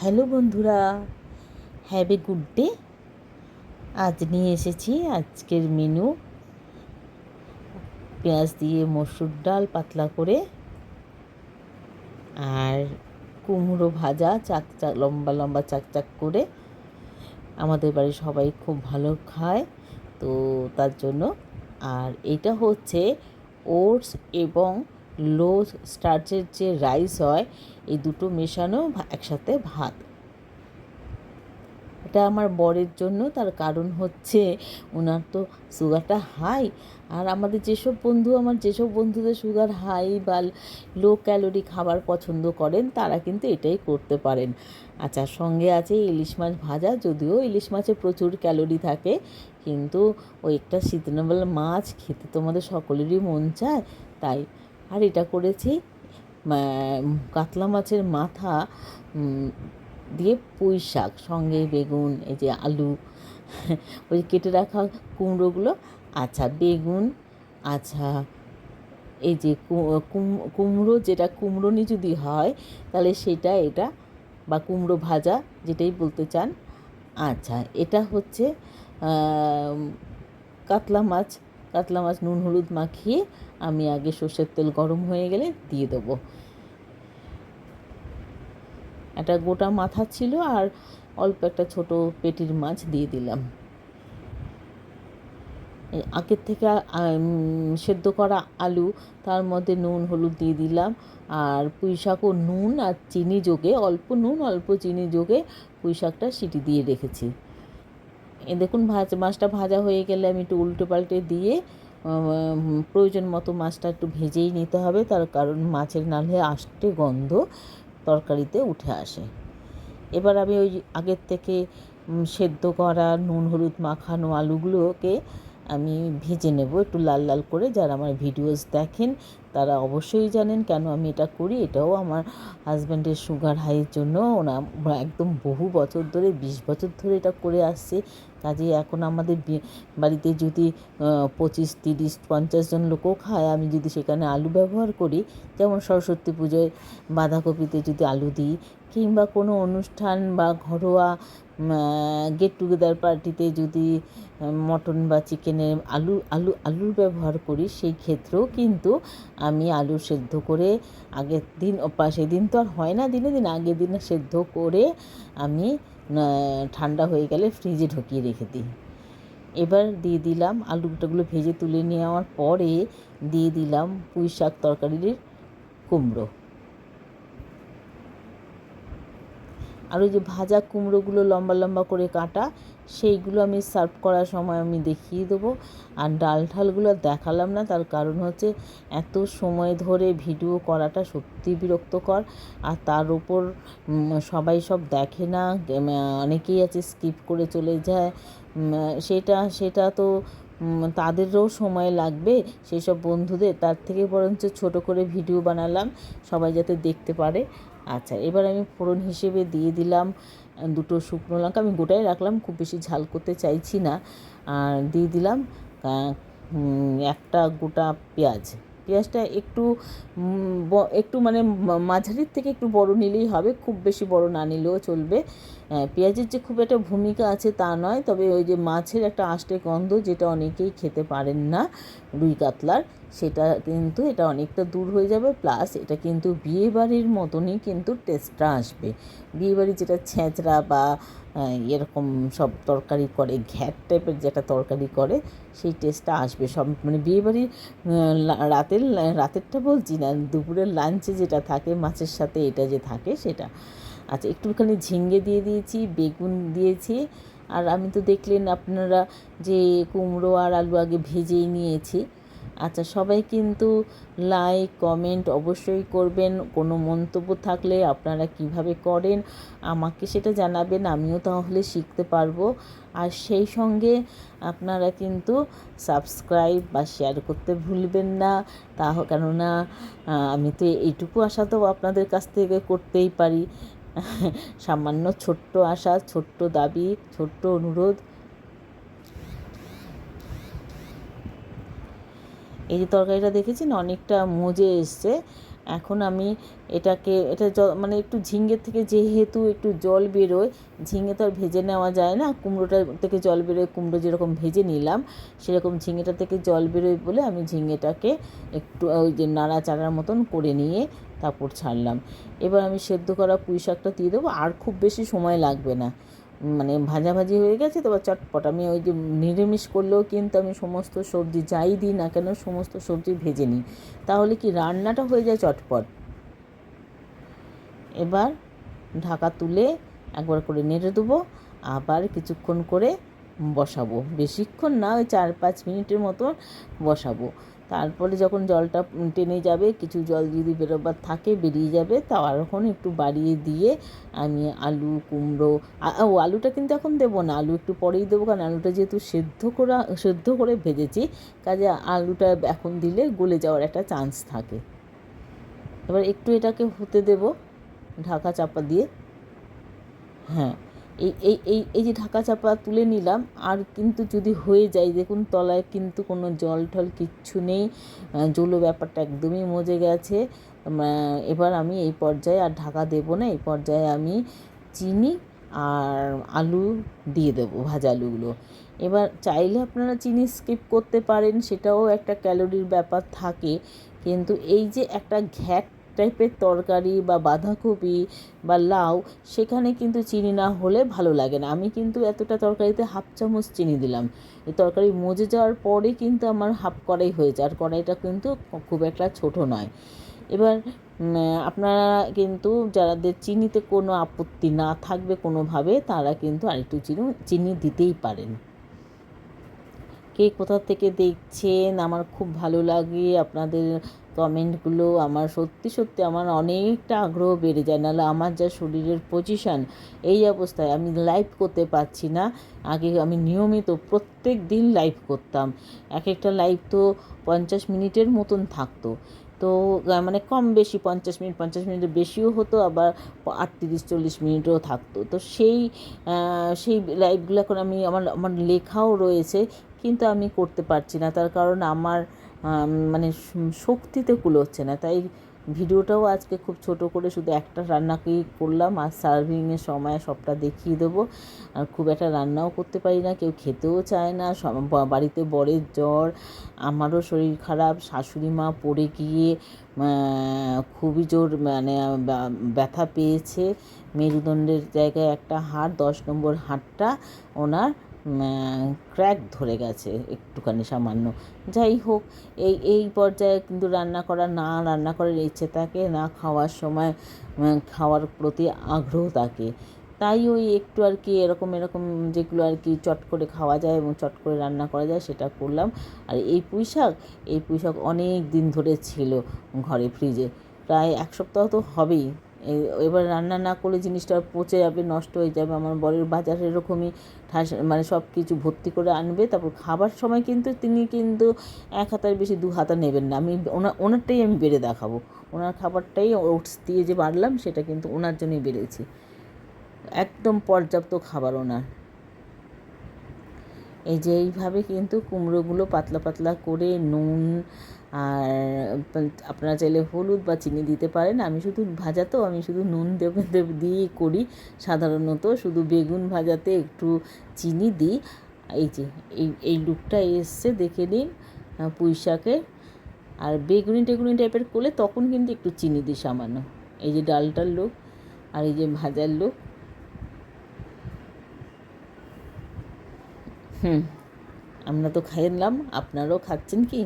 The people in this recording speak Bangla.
হ্যালো বন্ধুরা, হ্যাভ এ গুড ডে। আজ নিয়ে এসেছি আজকের মেনু, পেঁয়াজ দিয়ে মসুর ডাল পাতলা করে, আর কুমড়ো ভাজা চাক চাক লম্বা লম্বা চাক চাক করে। আমাদের বাড়ির সবাই খুব ভালো খায়, তো তার জন্য। আর এটা হচ্ছে ওটস এবং লো স্টার্চের যে রাইস হয়, এই দুটো মেশানো একসাথে ভাত। এটা আমার বরের জন্য, তার কারণ হচ্ছে ওনার তো সুগারটা হাই। আর আমাদের যেসব বন্ধুদের সুগার হাই বা লো ক্যালোরি খাবার পছন্দ করেন, তারা কিন্তু এটাই করতে পারেন। আচ্ছা, সঙ্গে আছে ইলিশ মাছ ভাজা। যদিও ইলিশ মাছে প্রচুর ক্যালোরি থাকে, কিন্তু ওই একটা সিজনেবল মাছ খেতে তোমাদের সকলেরই মন চায়, তাই। আর এটা করেছি কাতলা মাছের মাথা দিয়ে পুঁই শাক, সঙ্গে বেগুন, এই যে আলু, ওই কেটে রাখা কুমড়োগুলো। আচ্ছা, বেগুন, আচ্ছা এই যে কুমড়ো, যেটা কুমড়োনি যদি হয় তাহলে সেটা, এটা বা কুমড়ো ভাজা, যেটাই বলতে চান। আচ্ছা, এটা হচ্ছে কাতলা মাছ। কাতলা মাছ নুন হলুদ মাখিয়ে আমি আগে সর্ষের তেল গরম হয়ে গেলে দিয়ে দেবো। একটা গোটা মাথা ছিল, আর অল্প একটা ছোট পেটির মাছ দিয়ে দিলাম। আগের থেকে সেদ্ধ করা আলু, তার মধ্যে নুন হলুদ দিয়ে দিলাম, আর পুঁই শাকও নুন আর চিনি যোগে, অল্প নুন অল্প চিনি যোগে পুঁই শাকটা সিটি দিয়ে রেখেছি। দেখুন, মাছটা ভাজা হয়ে গেলে আমি একটু উল্টে পাল্টে দিয়ে প্রয়োজন মতো মাছটা একটু ভেজেই নিতে হবে, তার কারণ মাছের নালে আষ্টে গন্ধ তরকারিতে উঠে আসে। এবার আমি ওই আগের থেকে সেদ্ধ করা নুন হলুদ মাখানো আলুগুলোকে আমি ভেজে নেব একটু লাল লাল করে। যারা আমার ভিডিওস দেখেন তারা অবশ্যই জানেন কেন আমি এটা করি। এটাও আমার হাজব্যান্ডের সুগার হাইয়ের জন্য। একদম বহু বছর ধরে, 20 বছর ধরে এটা করে আসছে। কাজেই এখন আমাদের বাড়িতে যদি 25, 30, 50 জন লোকও খায়, আমি যদি সেখানে আলু ব্যবহার করি, যেমন সরস্বতী পুজোয় বাঁধাকপিতে যদি আলু দিই, কিংবা কোনো অনুষ্ঠান বা ঘরোয়া গেট টুগেদার পার্টিতে যদি মটন বা চিকেনের আলুর ব্যবহার করি, সেই ক্ষেত্রেও কিন্তু আমি আলু সেদ্ধ করে আগের দিন, সেদিন তো আর হয় না দিনে দিন, আগের দিন সেদ্ধ করে আমি ঠান্ডা হয়ে গেলে ফ্রিজে ঢুকিয়ে রেখে দিই। এবার দিয়ে দিলাম আলুটাগুলো ভেজে তুলে নেওয়ার পরে দিয়ে দিলাম পুঁই শাক তরকারির কুমড়ো। আর ওই যে ভাজা কুমড়োগুলো লম্বা লম্বা করে কাটা, সেইগুলো আমি সার্ভ করার সময় আমি দেখিয়ে দেবো। আর ডাল ঠালগুলো দেখালাম না, তার কারণ হচ্ছে এত সময় ধরে ভিডিও করাটা সত্যি বিরক্তকর। আর তার উপর সবাই সব দেখে না, অনেকেই আছে স্কিপ করে চলে যায়। সেটা তো তাদেরও সময় লাগবে, সেই সব বন্ধুদের। তার থেকে বরঞ্চ ছোট করে ভিডিও বানালাম, সবাই যাতে দেখতে পারে। আচ্ছা, এবার আমি ফোড়ন হিসেবে দিয়ে দিলাম 2 শুকনো লঙ্কা। আমি গোটাই রাখলাম, খুব বেশি ঝাল করতে চাইছি না। আর দিয়ে দিলাম একটা গোটা পেঁয়াজ। পেঁয়াজটা একটু মানে মাঝারির থেকে একটু বড় নিলেই হবে, খুব বেশি বড় না নিলেও চলবে। পেঁয়াজের যে খুব একটা ভূমিকা আছে তা নয়, তবে ওই যে মাছের একটা আষ্টে গন্ধ, যেটা অনেকেই খেতে পারেন না রুই কাতলার, সেটা কিন্তু এটা অনেকটা দূর হয়ে যাবে। প্লাস এটা কিন্তু বিয়েবাড়ির মতনই কিন্তু টেস্টটা আসবে। বিয়েবাড়ি যেটা ছেঁচড়া বা এরকম সব তরকারি করে, ঘ্যাট টাইপের যেটা তরকারি করে, সেই টেস্টটা আসবে সব। মানে বিয়েবাড়ির রাতেরটা বলছি না, দুপুরের লাঞ্চে যেটা থাকে মাছের সাথে, এটা যে থাকে সেটা। আচ্ছা, একটুখানি ঝিঙ্গে দিয়ে দিয়েছি, বেগুন দিয়েছি। আর আমি তো দেখলেন আপনারা যে কুমড়ো আর আলু আগে ভেজেই নিয়েছি। আচ্ছা, সবাই কিন্তু লাইক কমেন্ট অবশ্যই করবেন। কোনো মন্তব্য থাকলে আপনারা কিভাবে করেন আমাকে সেটা জানাবেন, আমিও তাহলে শিখতে পারবো। আর সেই সঙ্গে আপনারা কিন্তু সাবস্ক্রাইব বা শেয়ার করতে ভুলবেন না। কেননা আমি তো এইটুকু আশা তো আপনাদের কাছ থেকে করতেই পারি। সামান্য ছোট্ট আশা, ছোট্ট দাবি, ছোট্ট অনুরোধ। এই যে তরকারিটা দেখেছেন অনেকটা মজে এসছে, এখন আমি এটা মানে একটু ঝিঙের থেকে যেহেতু একটু জল বেরোয়, ঝিঙে তো আর ভেজে নেওয়া যায় না, কুমড়োটা থেকে জল বেরোয়, কুমড়ো যেরকম ভেজে নিলাম সেরকম ঝিঙেটা থেকে জল বেরোয় বলে আমি ঝিঙেটাকে একটু ওই যে নাড়াচাড়ার মতন করে নিয়ে তারপর ছাড়লাম। এবার আমি সেদ্ধ করা পুঁই শাকটা দিয়ে দেবো, আর খুব বেশি সময় লাগবে না, মানে ভাজাভাজি হয়ে গেছে তো চটপট। আমি ওই যে নিরামিষ করলেও কিন্তু আমি সমস্ত সবজি যাই দিই না কেন সমস্ত সবজি ভেজে নিই, তাহলে কি রান্নাটা হয়ে যায় চটপট। এবার ঢাকা তুলে একবার করে নেড়ে দেবো, আবার কিছুক্ষণ করে বসাবো, বেশিক্ষণ না, ওই 4-5 মিনিটের মতো বসাবো। তারপরে যখন জলটা টেনে যাবে, কিছু জল যদি বেরোবার থাকে বেরিয়ে যাবে, তখন একটু বাড়িয়ে দিয়ে আমি আলু কুমড়ো, আলুটা কিন্তু এখন দেবো না, আলু একটু পরেই দেবো, কারণ আলুটা যেহেতু সেদ্ধ করে ভেজেছি, কাজে আলুটা এখন দিলে গলে যাওয়ার একটা চান্স থাকে। এবার একটু এটাকে হতে দেবো ঢাকা চাপা দিয়ে। হ্যাঁ, এই এই এই এই যে ঢাকা চাপা তুলে নিলাম, আর কিন্তু যদি হয়ে যায়, দেখুন তলায় কিন্তু কোনো জল টল কিচ্ছু নেই, জলো ব্যাপারটা একদমই মজে গেছে। এবার আমি এই পর্যায়ে আর ঢাকা দেবো না, এই পর্যায়ে আমি চিনি আর আলু দিয়ে দেবো, ভাজা আলুগুলো। এবার চাইলে আপনারা চিনি স্কিপ করতে পারেন, সেটাও একটা ক্যালোরির ব্যাপার থাকে, কিন্তু এই যে একটা ঘ্যাট টাইপের তরকারি বা বাঁধাকপি বা লাউ, সেখানে কিন্তু চিনি না হলে ভালো লাগে না। আমি কিন্তু এতটা তরকারিতে 1/2 চামচ চিনি দিলাম, এই তরকারি মজে যাওয়ার পরে কিন্তু আমার হাফ কড়াই হয়েছে, আর কড়াইটা কিন্তু খুব একটা ছোট নয়। এবার আপনারা কিন্তু যাদের চিনিতে কোনো আপত্তি না থাকবে কোনোভাবে, তারা কিন্তু আরেকটু চিনি দিতেই পারেন। কে কোথা থেকে দেখছেন, আমার খুব ভালো লাগে আপনাদের কমেন্টগুলো, আমার সত্যি সত্যি আমার অনেকটা আগ্রহ বেড়ে যায়। নাহলে আমার যা শরীরের পজিশান, এই অবস্থায় আমি লাইভ করতে পারছি না। আগে আমি নিয়মিত প্রত্যেক দিন লাইভ করতাম, এক একটা লাইভ তো 50 মিনিটের মতন থাকতো, তো মানে কম বেশি 50 মিনিটের বেশিও হতো, আবার 38-40 মিনিটও থাকতো। তো সেই লাইভগুলো এখন আমার লেখাও রয়েছে, কিন্তু আমি করতে পারছি না, তার কারণ আমার মানে শক্তিতে কুলোচ্ছে না। তাই ভিডিওটাও আজকে খুব ছোট করে শুধু একটা রান্নাকেই করলাম, আর সার্ভিংয়ের সময় সবটা দেখিয়ে দেবো। আর খুব একটা রান্নাও করতে পারি না, কেউ খেতেও চায় না, বাড়িতে বরের জ্বর, আমারও শরীর খারাপ, শাশুড়ি মা পড়ে গিয়ে খুবই জোর মানে ব্যথা পেয়েছে, মেরুদণ্ডের জায়গায় একটা হাড়, 10 নম্বর হাড়টা ওনার ক্র্যাক ধরে গেছে একটুখানি সামান্য। যাই হোক, এই পর্যায়ে কিন্তু রান্না করার ইচ্ছে থাকে না, খাওয়ার সময় খাওয়ার প্রতি আগ্রহ থাকে, তাই ওই একটু আর কি এরকম যেগুলো আর কি চট করে খাওয়া যায় এবং চট করে রান্না করা যায় সেটা করলাম। আর এই পুঁই শাক অনেক দিন ধরে ছিল ঘরে ফ্রিজে, প্রায় 1 সপ্তাহ তো হবেই। এবার রান্না না করলে জিনিসটা পচে যাবে, নষ্ট হয়ে যাবে। আমার বরের বাজার এরকমই, মানে সব কিছু ভর্তি করে আনবে, তারপর খাবার সময় কিন্তু তিনি কিন্তু 1 হাতার বেশি 2 হাতা নেবেন না। আমি ওনারটাই আমি বেড়ে দেখাবো, ওনার খাবারটাই ওটস দিয়ে যে বাড়লাম সেটা কিন্তু ওনার জন্যই বেড়েছি, একদম পর্যাপ্ত খাবার ওনার। এই যে এইভাবে কিন্তু কুমড়োগুলো পাতলা পাতলা করে নুন আর আপনারা চাইলে হলুদ বা চিনি দিতে পারেন, আমি শুধু ভাজা তো আমি শুধু নুন দিয়েই করি সাধারণত, শুধু বেগুন ভাজাতে একটু চিনি দিই। এই যে এই লুকটা এসছে দেখে নিন পুঁই শাকের। আর বেগুনি টেগুনি টাইপের করলে তখন কিন্তু একটু চিনি দিই সামান্য। এই যে ডালটার লুক আর এই যে ভাজার লুক। আমরা তো খাইলাম, আপনারাও খাচ্ছেন কি?